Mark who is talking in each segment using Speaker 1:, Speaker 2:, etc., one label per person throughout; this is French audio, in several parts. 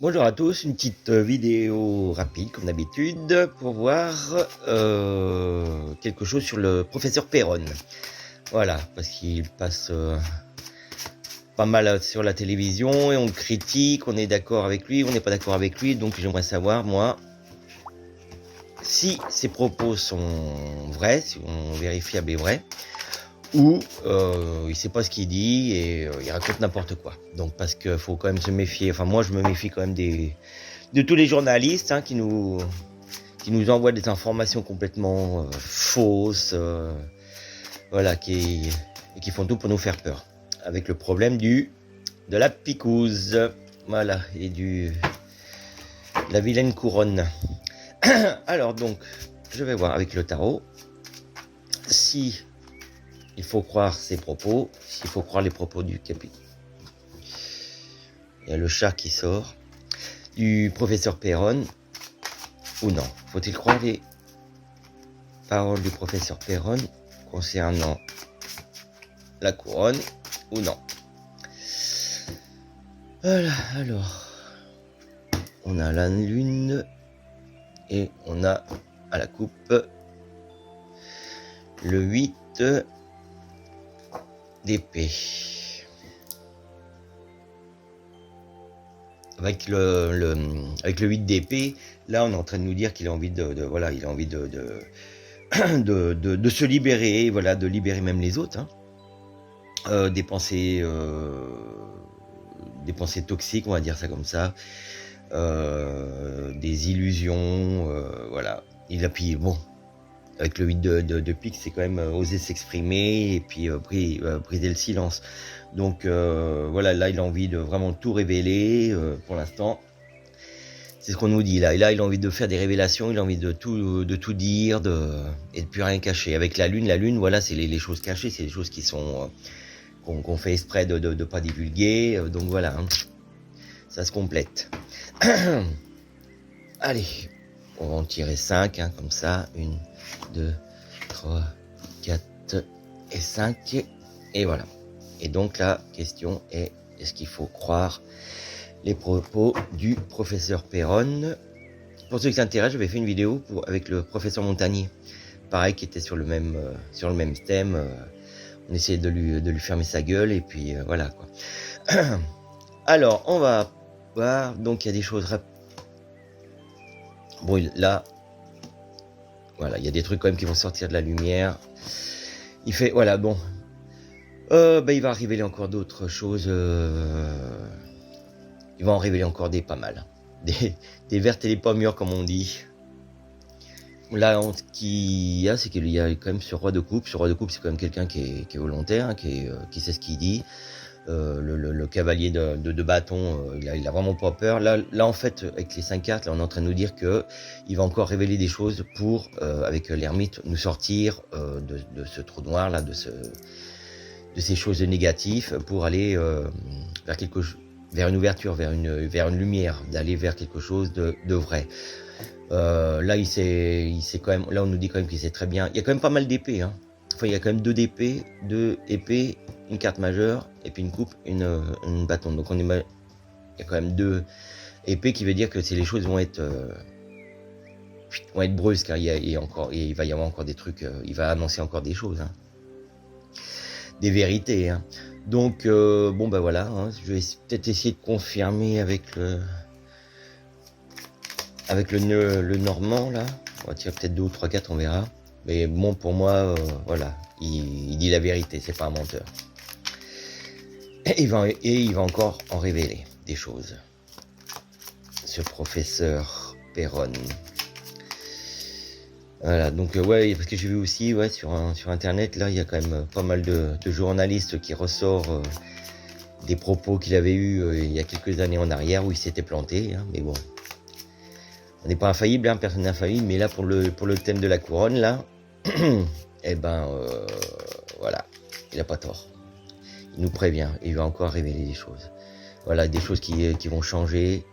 Speaker 1: Bonjour à tous, une petite vidéo rapide comme d'habitude pour voir quelque chose sur le professeur Perron. Voilà, parce qu'il passe pas mal sur la télévision et on le critique, on est d'accord avec lui, on n'est pas d'accord avec lui, donc j'aimerais savoir, moi, si ses propos sont vrais, si on vérifiable et vrai, ou il sait pas ce qu'il dit et il raconte n'importe quoi. Donc parce qu'il faut quand même se méfier, enfin moi je me méfie quand même de tous les journalistes qui nous envoient des informations complètement fausses, voilà, qui font tout pour nous faire peur. Avec le problème de la picouse, voilà, et de la vilaine couronne. Alors donc, je vais voir avec le tarot si il faut croire ses propos, s'il faut croire les propos du capitaine. Il y a le chat qui sort, du professeur Perron, ou non. Faut-il croire les paroles du professeur Perron concernant la couronne, ou non? Voilà, alors, on a la lune, et on a à la coupe le 8 d'épée. Avec avec le 8 d'épée, là on est en train de nous dire qu'il a envie voilà, il a envie de se libérer, voilà, de libérer même les autres, des pensées toxiques, on va dire ça comme ça, des illusions, voilà. Il a puis bon, avec le 8 de pique, c'est quand même oser s'exprimer et puis briser le silence. Donc voilà, là il a envie de vraiment tout révéler pour l'instant. C'est ce qu'on nous dit là. Et là il a envie de faire des révélations, il a envie de tout dire, et de plus rien cacher. Avec la lune, voilà, c'est les choses cachées, c'est les choses qui sont qu'on fait exprès de pas divulguer. Donc voilà, ça se complète. Allez, on va en tirer 5, comme ça. 1, 2, 3, 4 et 5. Et voilà. Et donc la question est, est-ce qu'il faut croire les propos du professeur Perron? Pour ceux qui s'intéressent, j'avais fait une vidéo avec le professeur Montagnier. Pareil, qui était sur le même thème. On essayait de lui fermer sa gueule et puis voilà quoi. Alors, on va voir. Donc il y a des choses bon, là, voilà, il y a des trucs quand même qui vont sortir de la lumière. Il fait, voilà, bon. Il va révéler encore d'autres choses. Il va en révéler encore pas mal. Des vertes et des pas mûres, comme on dit. Là, ce qu'il y a, c'est qu'il y a quand même ce roi de coupe. Ce roi de coupe, c'est quand même quelqu'un qui est volontaire, qui sait ce qu'il dit. Le cavalier de bâton, il a vraiment pas peur. Là, en fait, avec les 5 cartes, là, on est en train de nous dire que il va encore révéler des choses pour, avec l'ermite, nous sortir de ce trou noir là, de ces choses négatives, pour aller vers une ouverture, vers une lumière, d'aller vers quelque chose de vrai. Là, il sait quand même. Là, on nous dit quand même qu'il sait très bien. Il y a quand même pas mal d'épées. Enfin, il y a quand même 2 épées, une carte majeure et puis une coupe, une bâton. Donc il y a quand même 2 épées, qui veut dire que les choses vont être brusques. Il va y avoir encore des trucs. Il va annoncer encore des choses, des vérités. Donc bon voilà. Je vais peut-être essayer de confirmer avec le normand là. On va tirer peut-être 2 ou 3 cartes, on verra. Mais bon, pour moi, voilà, il dit la vérité, c'est pas un menteur. Et il va encore en révéler des choses. Ce professeur Perron. Voilà, donc ouais, parce que j'ai vu aussi, ouais, sur internet, là, il y a quand même pas mal de journalistes qui ressortent des propos qu'il avait eus il y a quelques années en arrière, où il s'était planté, mais bon. On n'est pas infaillible, personne n'est infaillible, mais là, pour le thème de la couronne, là, eh ben, voilà, il a pas tort. Il nous prévient, il va encore révéler des choses. Voilà, des choses qui vont changer.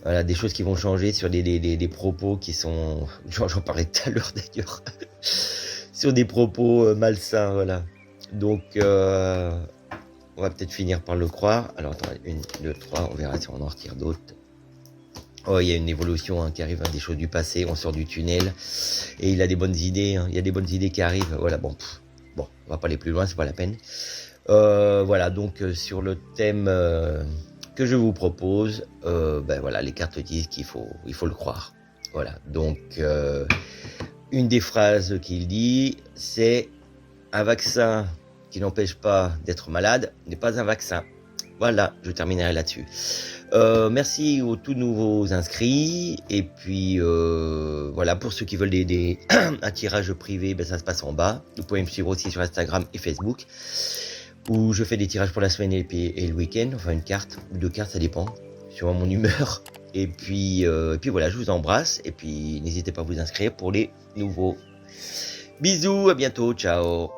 Speaker 1: Voilà, des choses qui vont changer sur des propos qui sont... J'en parlais tout à l'heure d'ailleurs. Sur des propos malsains, voilà. Donc, on va peut-être finir par le croire. Alors, attends, 1, 2, 3, on verra si on en retire d'autres. Oh, il y a une évolution qui arrive, des choses du passé, on sort du tunnel, et il a des bonnes idées, il y a des bonnes idées qui arrivent, voilà, bon, on va pas aller plus loin, c'est pas la peine. Voilà, donc sur le thème que je vous propose, ben voilà, les cartes disent il faut le croire. Voilà, donc une des phrases qu'il dit, c'est un vaccin qui n'empêche pas d'être malade n'est pas un vaccin. Voilà, je terminerai là-dessus. Merci aux tout nouveaux inscrits. Et puis voilà, pour ceux qui veulent un tirage privé, ben, ça se passe en bas. Vous pouvez me suivre aussi sur Instagram et Facebook, où je fais des tirages pour la semaine et le week-end. Enfin, une carte ou 2 cartes, ça dépend, sur mon humeur. Et puis voilà, je vous embrasse. Et puis n'hésitez pas à vous inscrire pour les nouveaux. Bisous, à bientôt, ciao.